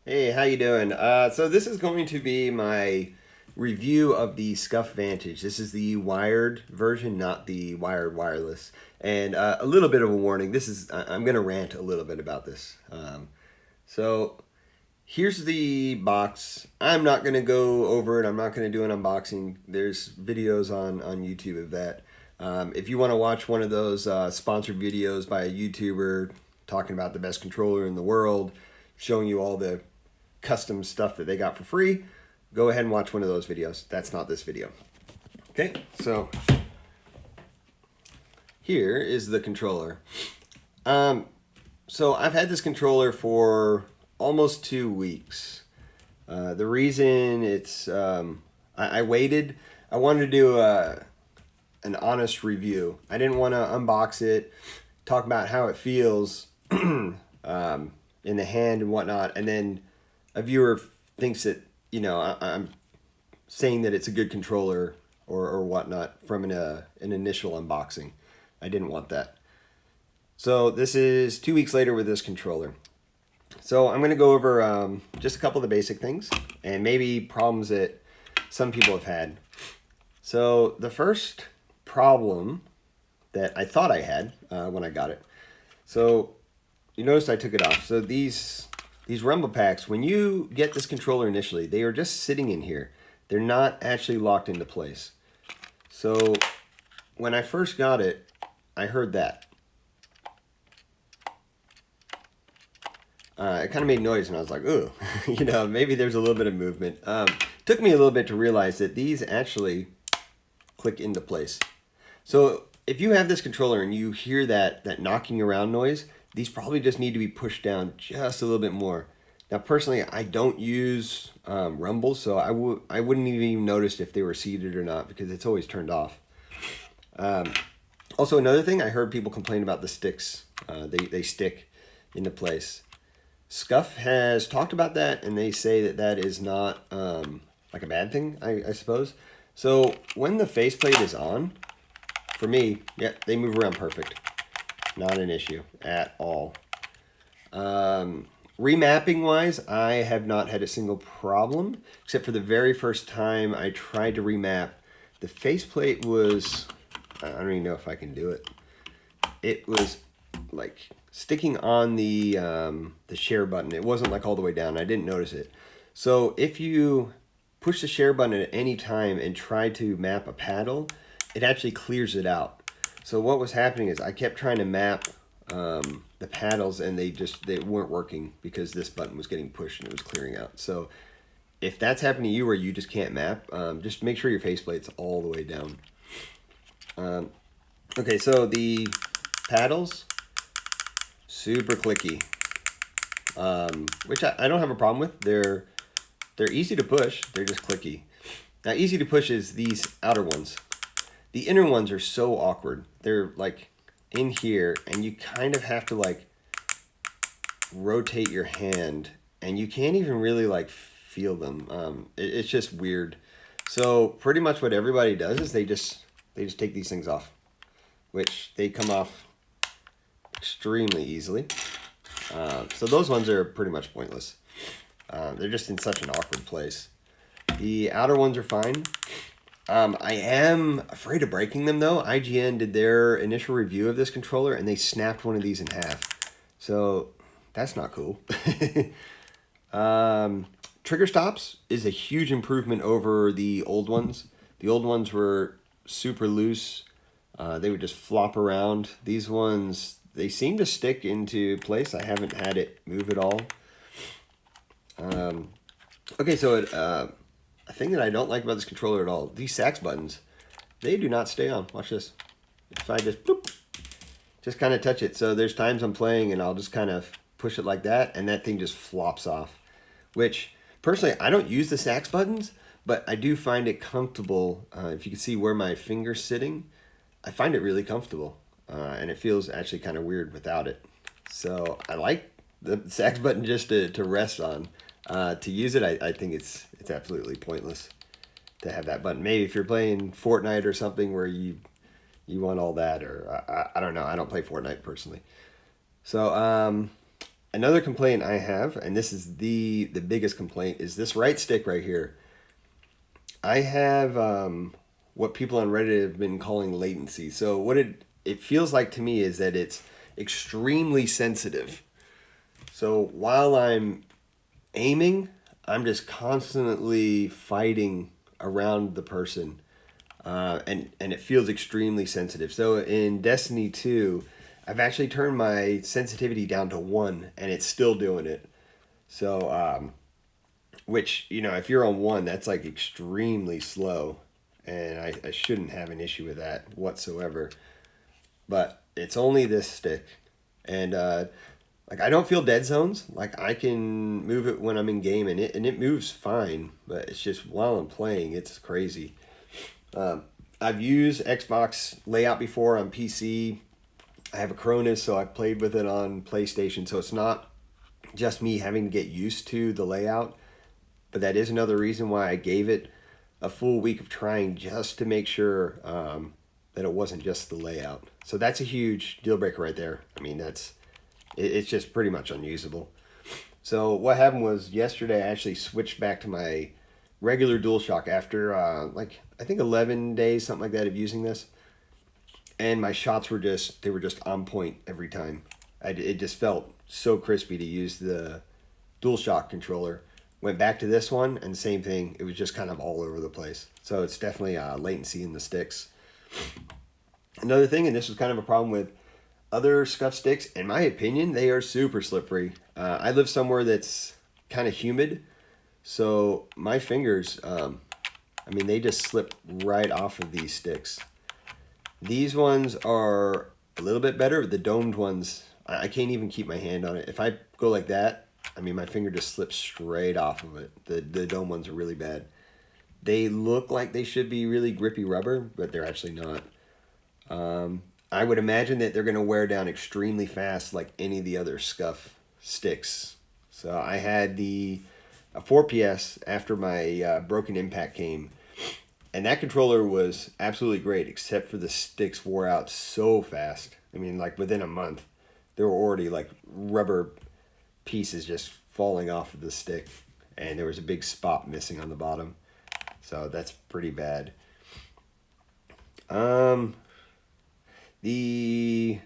Hey, how you doing? So this is going to be my review of the Scuf Vantage. This is the wired version, not the wired wireless. And a little bit of a warning. I'm going to rant a little bit about this. So here's the box. I'm not going to go over it. I'm not going to do an unboxing. There's videos on YouTube of that. If you want to watch one of those sponsored videos by a YouTuber talking about the best controller in the world, showing you all the custom stuff that they got for free, go ahead and watch one of those videos. That's not this video. Okay, so here is the controller. So I've had this controller for almost 2 weeks. The reason I waited, I wanted to do an honest review. I didn't want to unbox it, talk about how it feels in the hand and whatnot, and then a viewer thinks that, I'm saying that it's a good controller or whatnot from an initial unboxing. I didn't want that. So this is 2 weeks later with this controller. So I'm going to go over just a couple of the basic things and maybe problems that some people have had. So the first problem that I thought I had when I got it. So you notice I took it off. So these rumble packs, when you get this controller initially, they are just sitting in here. They're not actually locked into place. So when I first got it, I heard that. It kind of made noise and I was like, ooh, maybe there's a little bit of movement. Took me a little bit to realize that these actually click into place. So if you have this controller and you hear that knocking around noise, these probably just need to be pushed down just a little bit more. Now, personally, I don't use rumbles, so I wouldn't even notice if they were seated or not because it's always turned off. Also, another thing, I heard people complain about the sticks. They stick into place. Scuf has talked about that, and they say that is not like a bad thing, I suppose. So when the faceplate is on, for me, yeah, they move around perfect. Not an issue at all. Remapping wise, I have not had a single problem, except for the very first time I tried to remap. The faceplate was, I don't even know if I can do it. It was like sticking on the share button. It wasn't like all the way down. I didn't notice it. So if you push the share button at any time and try to map a paddle, it actually clears it out. So what was happening is I kept trying to map the paddles and they weren't working because this button was getting pushed and it was clearing out. So if that's happening to you where you just can't map, just make sure your faceplate's all the way down. Okay, so the paddles, super clicky, which I don't have a problem with. They're easy to push, they're just clicky. Now, easy to push is these outer ones. The inner ones are so awkward. They're like in here and you kind of have to like rotate your hand and you can't even really like feel them. It's just weird. So pretty much what everybody does is they just take these things off, which they come off extremely easily. So those ones are pretty much pointless. They're just in such an awkward place. The outer ones are fine. I am afraid of breaking them though. IGN did their initial review of this controller and they snapped one of these in half. So that's not cool. Trigger stops is a huge improvement over the old ones. The old ones were super loose. They would just flop around. These ones, they seem to stick into place. I haven't had it move at all. Okay, so a thing that I don't like about this controller at all, these sax buttons, they do not stay on. Watch this. If I just boop, just kind of touch it. So there's times I'm playing and I'll just kind of push it like that and that thing just flops off. Which, personally, I don't use the sax buttons, but I do find it comfortable. If you can see where my finger's sitting, I find it really comfortable. And it feels actually kind of weird without it. So I like the sax button just to rest on. To use it, I think it's absolutely pointless to have that button. Maybe if you're playing Fortnite or something where you want all that, or I don't know. I don't play Fortnite personally. So Another complaint I have, and this is the biggest complaint, is this right stick right here. I have what people on Reddit have been calling latency. So what it feels like to me is that it's extremely sensitive. So while I'm aiming, I'm just constantly fighting around the person, and it feels extremely sensitive. So in Destiny 2, I've actually turned my sensitivity down to 1, and it's still doing it. So which, if you're on 1, that's like extremely slow, and I shouldn't have an issue with that whatsoever. But it's only this stick, and like I don't feel dead zones. Like I can move it when I'm in game, and it moves fine. But it's just while I'm playing, it's crazy. I've used Xbox layout before on PC. I have a Cronus, so I've played with it on PlayStation. So it's not just me having to get used to the layout, but that is another reason why I gave it a full week of trying just to make sure that it wasn't just the layout. So that's a huge deal breaker right there. I mean, it's just pretty much unusable. So what happened was yesterday I actually switched back to my regular DualShock after like I think 11 days, something like that, of using this, and my shots were just on point every time. It just felt so crispy to use the DualShock controller. Went back to this one, and same thing. It was just kind of all over the place. So it's definitely latency in the sticks. Another thing, and this was kind of a problem with other Scuf sticks, in my opinion, they are super slippery. I live somewhere that's kind of humid, so my fingers, I mean, they just slip right off of these sticks. These ones are a little bit better, but the domed ones, I can't even keep my hand on it. If I go like that, I mean, my finger just slips straight off of it. The dome ones are really bad. They look like they should be really grippy rubber, but they're actually not. I would imagine that they're going to wear down extremely fast like any of the other Scuf sticks. So I had a 4PS after my broken impact came, and that controller was absolutely great, except for the sticks wore out so fast. I mean, like within a month, there were already like rubber pieces just falling off of the stick, and there was a big spot missing on the bottom. So that's pretty bad. The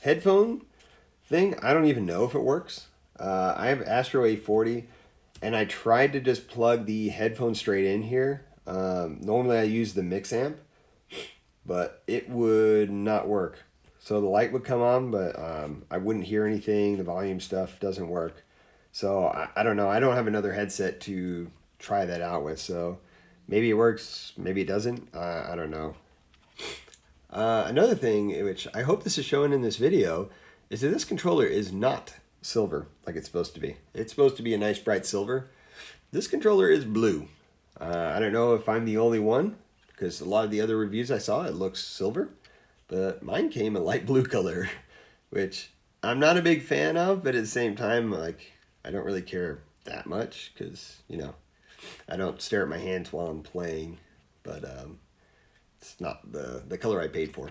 headphone thing, I don't even know if it works. I have Astro A40, and I tried to just plug the headphone straight in here. Normally I use the mix amp, but it would not work. So the light would come on, but I wouldn't hear anything. The volume stuff doesn't work. So I don't know. I don't have another headset to try that out with. So maybe it works, maybe it doesn't. I don't know. Another thing, which I hope this is showing in this video, is that this controller is not silver like it's supposed to be. It's supposed to be a nice bright silver. This controller is blue. I don't know if I'm the only one, because a lot of the other reviews I saw, it looks silver. But mine came a light blue color, which I'm not a big fan of, but at the same time, like, I don't really care that much, because, I don't stare at my hands while I'm playing, but it's not the color I paid for.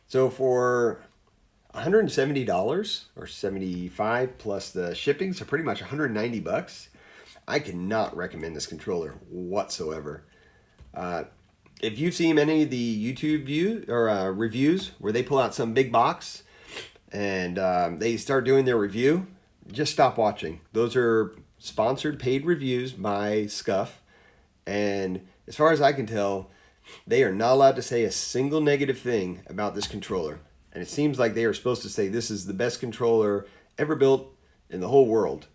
So for $170 or $75 plus the shipping, so pretty much $190, I cannot recommend this controller whatsoever. If you've seen any of the YouTube reviews where they pull out some big box and they start doing their review, just stop watching. Those are sponsored paid reviews by Scuf, and as far as I can tell, they are not allowed to say a single negative thing about this controller. And it seems like they are supposed to say this is the best controller ever built in the whole world.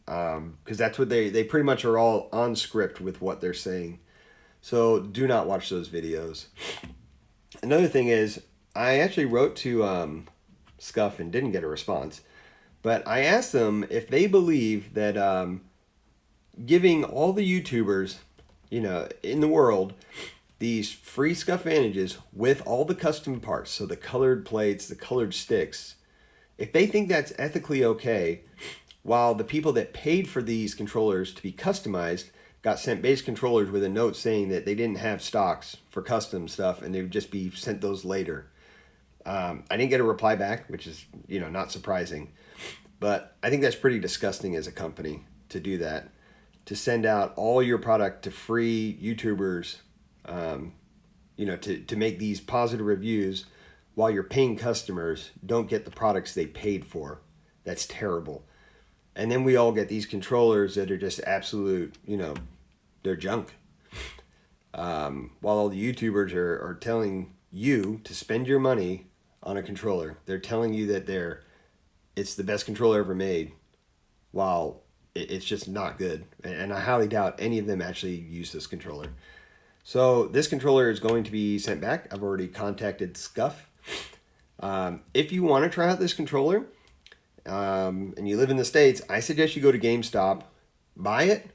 Because that's what they pretty much are all on script with what they're saying. So do not watch those videos. Another thing is, I actually wrote to Scuf and didn't get a response. But I asked them if they believe that giving all the YouTubers, in the world, these free Scuf Vantages with all the custom parts, so the colored plates, the colored sticks, if they think that's ethically okay, while the people that paid for these controllers to be customized got sent base controllers with a note saying that they didn't have stocks for custom stuff and they would just be sent those later. I didn't get a reply back, which is, not surprising. But I think that's pretty disgusting as a company to do that, to send out all your product to free YouTubers, to make these positive reviews while your paying customers don't get the products they paid for. That's terrible. And then we all get these controllers that are just absolute, they're junk. While all the YouTubers are telling you to spend your money on a controller, they're telling you that it's the best controller ever made, while it's just not good. And I highly doubt any of them actually use this controller. So this controller is going to be sent back. I've already contacted Scuf. If you want to try out this controller, and you live in the States, I suggest you go to GameStop, buy it,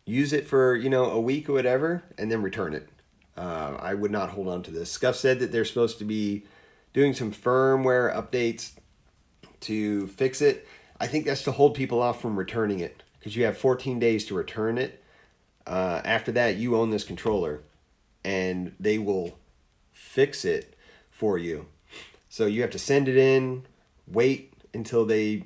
use it for, a week or whatever, and then return it. I would not hold on to this. Scuf said that they're supposed to be doing some firmware updates to fix it. I think that's to hold people off from returning it, because you have 14 days to return it. After that, you own this controller, and they will fix it for you. So you have to send it in, wait until they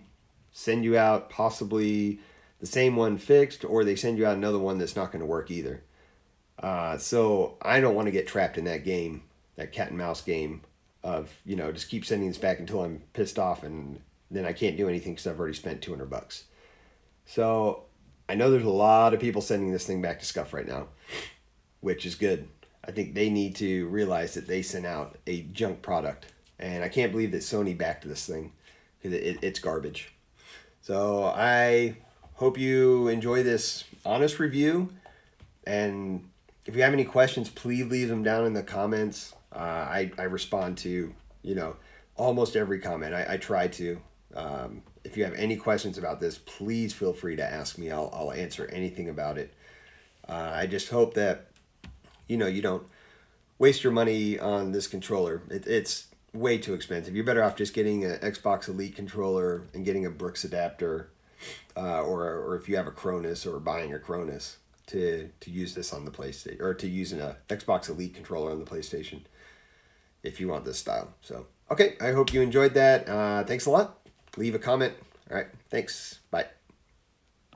send you out possibly the same one fixed, or they send you out another one that's not going to work either. So I don't want to get trapped in that game, that cat and mouse game of, just keep sending this back until I'm pissed off, and then I can't do anything because I've already spent $200. So I know there's a lot of people sending this thing back to Scuf right now, which is good. I think they need to realize that they sent out a junk product. And I can't believe that Sony backed this thing, because it's garbage. So I hope you enjoy this honest review. And if you have any questions, please leave them down in the comments. I respond to, almost every comment. I try to. If you have any questions about this, please feel free to ask me. I'll answer anything about it. I just hope that, you don't waste your money on this controller. It's way too expensive. You're better off just getting an Xbox Elite controller and getting a Brooks adapter, or if you have a Cronus, or buying a Cronus to use this on the PlayStation, or to use an Xbox Elite controller on the PlayStation if you want this style. So, okay, I hope you enjoyed that. Thanks a lot. Leave a comment. All right, thanks. Bye.